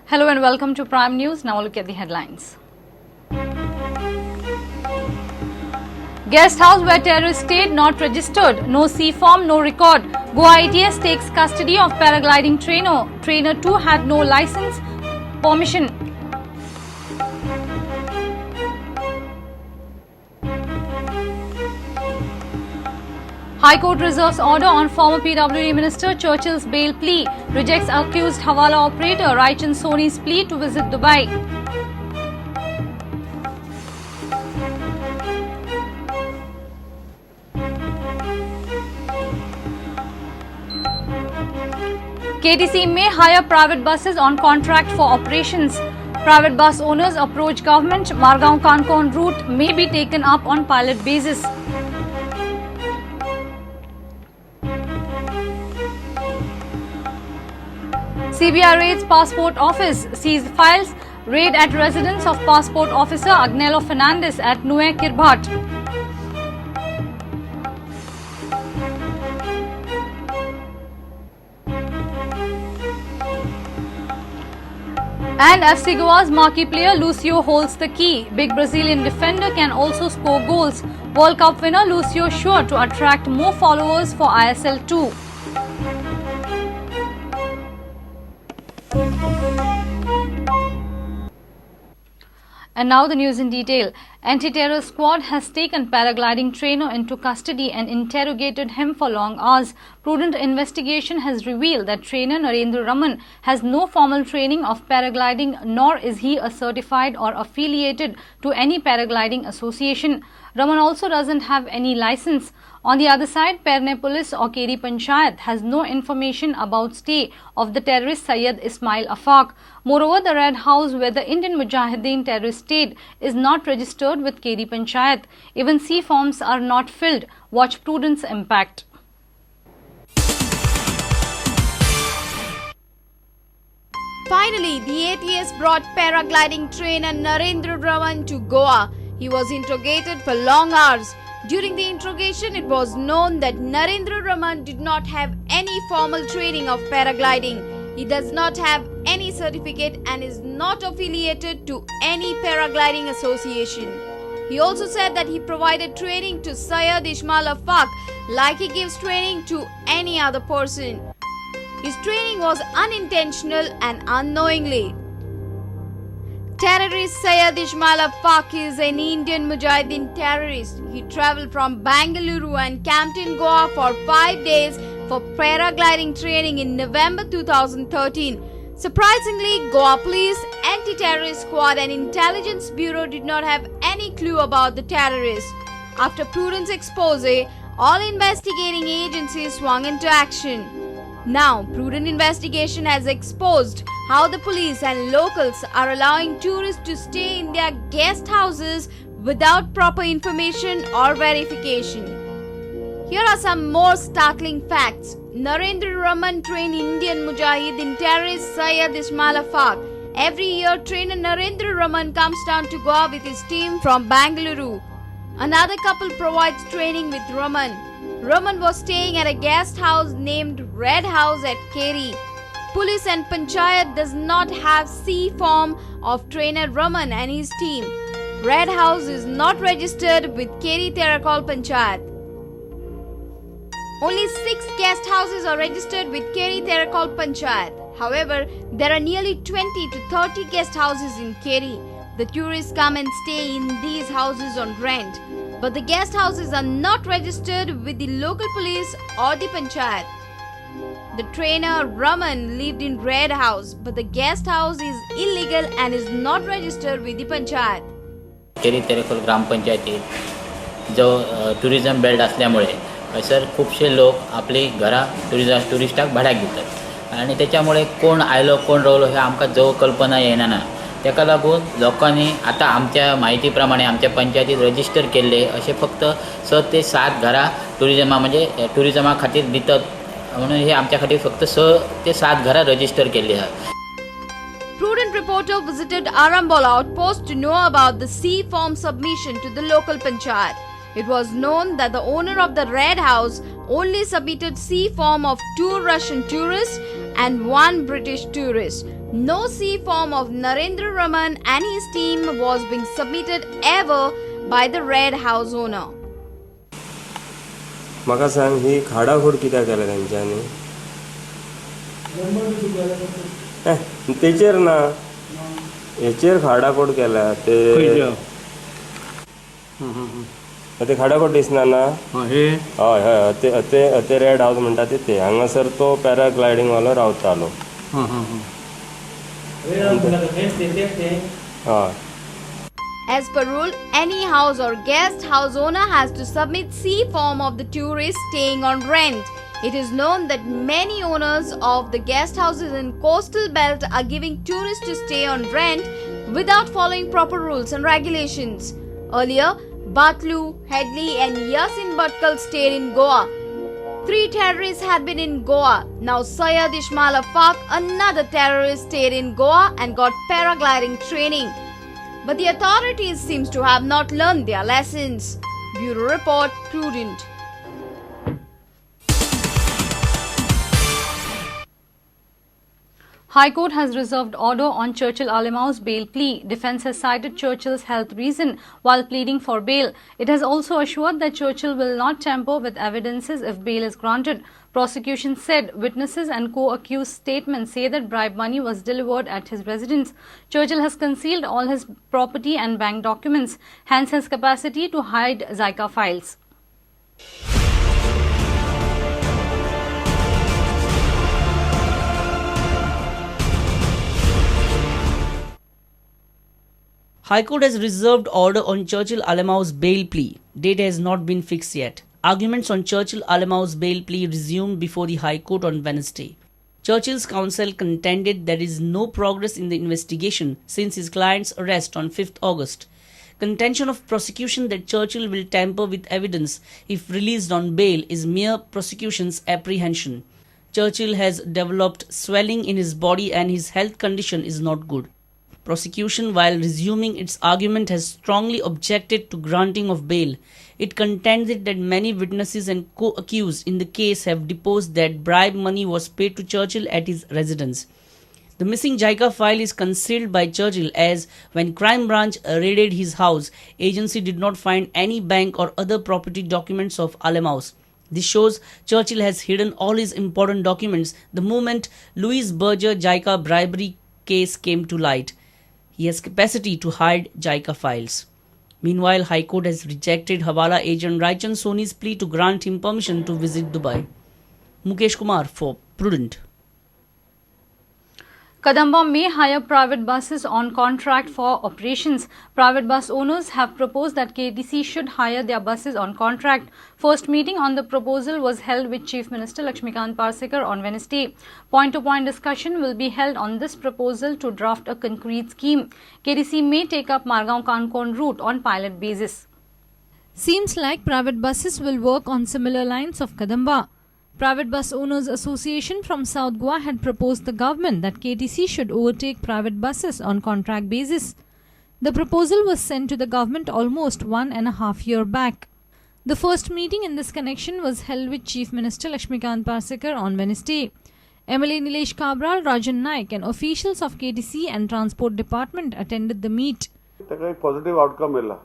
Hello and welcome to Prime News. Now look at the headlines. Guest house where terrorist stayed not registered. No C form, no record. Goa ATS takes custody of paragliding trainer. Trainer 2 had no license permission. High Court reserves order on former PWD Minister Churchill's bail plea. Rejects accused Hawala operator Raichan Soni's plea to visit Dubai. KTC may hire private buses on contract for operations. Private bus owners approach government. Margaon-Kankon route may be taken up on pilot basis. CBI raids passport office, seized files, raid at residence of passport officer Agnello Fernandez at Nue Kirbhat. And FC Goa's marquee player Lucio holds the key. Big Brazilian defender can also score goals. World Cup winner Lucio sure to attract more followers for ISL 2. And now the news in detail. Anti-terror squad has taken paragliding trainer into custody and interrogated him for long hours. Prudent investigation has revealed that trainer Narendra Raman has no formal training of paragliding, nor is he a certified or affiliated to any paragliding association. Raman also doesn't have any license. On the other side, Perne Police or Keri Panchayat has no information about stay of the terrorist Syed Ismail Afaq. Moreover, the Red House where the Indian Mujahideen terrorist stayed is not registered with Keri Panchayat. Even C forms are not filled. Watch Prudent's impact. Finally, the ATS brought paragliding trainer Narendra Raman to Goa. He was interrogated for long hours. During the interrogation, it was known that Narendra Raman did not have any formal training of paragliding. He does not have any certificate and is not affiliated to any paragliding association. He also said that he provided training to Syed Ismail Afaq like he gives training to any other person. His training was unintentional and unknowingly. Terrorist Syed Ismail Afaq is an Indian Mujahideen terrorist. He travelled from Bengaluru and camped in Goa for 5 days for paragliding training in November 2013. Surprisingly, Goa Police, Anti-Terrorist Squad and Intelligence Bureau did not have any clue about the terrorist. After Prudent's expose, all investigating agencies swung into action. Now, Prudent investigation has exposed how the police and locals are allowing tourists to stay in their guest houses without proper information or verification. Here are some more startling facts. Narendra Raman trained Indian Mujahideen terrorist Syed Ismail Afaq. Every year, trainer Narendra Raman comes down to Goa with his team from Bengaluru. Another couple provides training with Raman. Raman was staying at a guest house named Red House at Keri. Police and Panchayat does not have C form of trainer Raman and his team. Red House is not registered with Keri Terakol Panchayat. Only 6 guest houses are registered with Keri Terakol Panchayat. However, there are nearly 20 to 30 guest houses in Keri. The tourists come and stay in these houses on rent. But the guest houses are not registered with the local police or the Panchayat. The trainer Raman lived in Red House, but the guest house is illegal and is not registered with the Panchayat. केरी तेरेखोल ग्रामपंचायतीत जो tourism belt असल्यामुळे हयसर खूपशे लोक आपली घरां टुरिस्टाक भाड्याक दितात आणि त्याच्यामुळे कोण आयलो कोण रावलो हे आमकां जो कल्पना येना. तेका लागून लोकांनी आता आमच्या माहिती प्रमाणे आमच्या पंचायतीत रजिस्टर केल्ले असे फक्त 6 ते 7 घरां टुरिझमा खातीर दितात म्हणून हे आमच्या खातीर फक्त 6 ते 7 घरां रजिस्टर केल्ली आहात. Prudent reporter visited Arambola outpost to know about the C form submission to the local panchayat. It was known that the owner of the Red House only submitted C form of 2 Russian tourists and 1 British tourist. No C form of Narendra Raman and his team was being submitted ever by the Red House owner. म्हाका सांग ही खाडाखोड कित्याक केल्या तेंच्यांनी तेचेर ना हेचेर खाडाखोड केल्या ते खाडाखोड दिसना ना हय हय ते रेड हावस म्हणटा ते हांगासर तो पॅराग्लायडींग वालो रावतालो हय. As per rule, any house or guest house owner has to submit C form of the tourist staying on rent. It is known that many owners of the guest houses in coastal belt are giving tourists to stay on rent without following proper rules and regulations. Earlier, Batlu, Headley and Yasin Bhatkal stayed in Goa. 3 terrorists had been in Goa. Now Syed Ismail Afaq, another terrorist, stayed in Goa and got paragliding training. But the authorities seems to have not learned their lessons. Bureau Report, Prudent. High Court has reserved order on Churchill Alimau's bail plea. Defence has cited Churchill's health reason while pleading for bail. It has also assured that Churchill will not tamper with evidences if bail is granted. Prosecution said witnesses and co-accused statements say that bribe money was delivered at his residence. Churchill has concealed all his property and bank documents, hence his capacity to hide Zika files. High Court has reserved order on Churchill Alimau's bail plea. Date has not been fixed yet. Arguments on Churchill Alimau's bail plea resumed before the High Court on Wednesday. Churchill's counsel contended there is no progress in the investigation since his client's arrest on 5th August. Contention of prosecution that Churchill will tamper with evidence if released on bail is mere prosecution's apprehension. Churchill has developed swelling in his body and his health condition is not good. Prosecution, while resuming its argument, has strongly objected to granting of bail. It contended that many witnesses and co-accused in the case have deposed that bribe money was paid to Churchill at his residence. The missing JICA file is concealed by Churchill as when Crime Branch raided his house, agency did not find any bank or other property documents of Alimau's. This shows Churchill has hidden all his important documents the moment Louis Berger JICA bribery case came to light. He has capacity to hide JICA files. Meanwhile, High Court has rejected Hawala agent Raichand Soni's plea to grant him permission to visit Dubai. Mukesh Kumar for Prudent. Kadamba may hire private buses on contract for operations. Private bus owners have proposed that KTC should hire their buses on contract. First meeting on the proposal was held with Chief Minister Lakshmikant Parsekar on Wednesday. Point-to-point discussion will be held on this proposal to draft a concrete scheme. KTC may take up Margaon-Kankon route on pilot basis. Seems like private buses will work on similar lines of Kadamba. Private Bus Owners Association from South Goa had proposed the government that KTC should overtake private buses on contract basis. The proposal was sent to the government almost 1.5 years back. The first meeting in this connection was held with Chief Minister Lakshmikant Parsekar on Wednesday. MLA Nilesh Kabral, Rajan Naik and officials of KTC and Transport Department attended the meet. A positive outcome illa.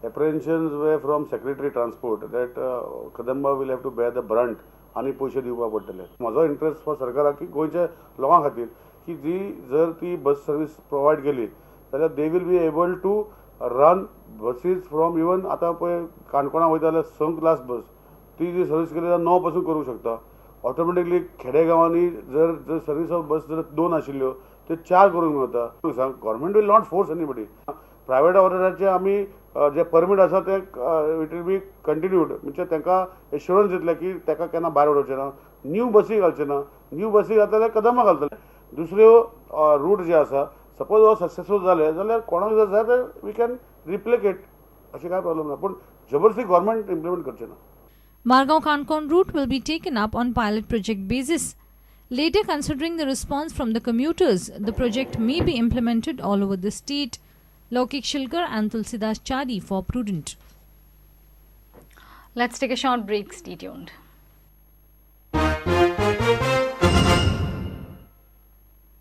Apprehensions were from Secretary Transport that Kadamba will have to bear the brunt. आणि पैसे दिवपा पडटले. म्हजो interest for सरकाराक की गोंयच्या लोकां खातीर की जी जर ती बस सर्वीस प्रोवायड केली जाल्यार they will be able to run buses from even आतां पळय काणकोणा वयता जाल्यार संक क्लास बस ती जी सर्वीस केली जाल्यार 9 पासून करूंक शकता. ऑटोमॅटिकली खेडेगांवांनी जर सर्वीस ऑफ बस जर 2 आशिल्ल्यो त्यो 4 करूंक मेळटा. Government will not force anybody. Private ऑर्डराचे आमी जे परमीट आसा ते इट विल बी कंटिन्यूड म्हणजे तांकां एश्युरन्स दितले की ताका केन्ना भायर उडोवचें ना. न्यू बसी घालचे ना. न्यू बसी घालता जाल्यार कदंबा घालतले. दुसऱ्यो रूट जे आसा सपोज हो सक्सेसफूल जाले जाल्यार कोणाक जर जाय तर वी कॅन रिप्लिकेट अशें कांय प्रॉब्लेम ना. पूण जबरदस्ती गव्हर्मेंट इम्प्लिमेंट करचें ना. Margaon-Kankon route will be taken up on pilot project basis. Later, considering the response from the commuters, the project may be implemented all over the state. Lokik Shilkar and Tulsidas Chadi for Prudent. Let's take a short break. Stay tuned.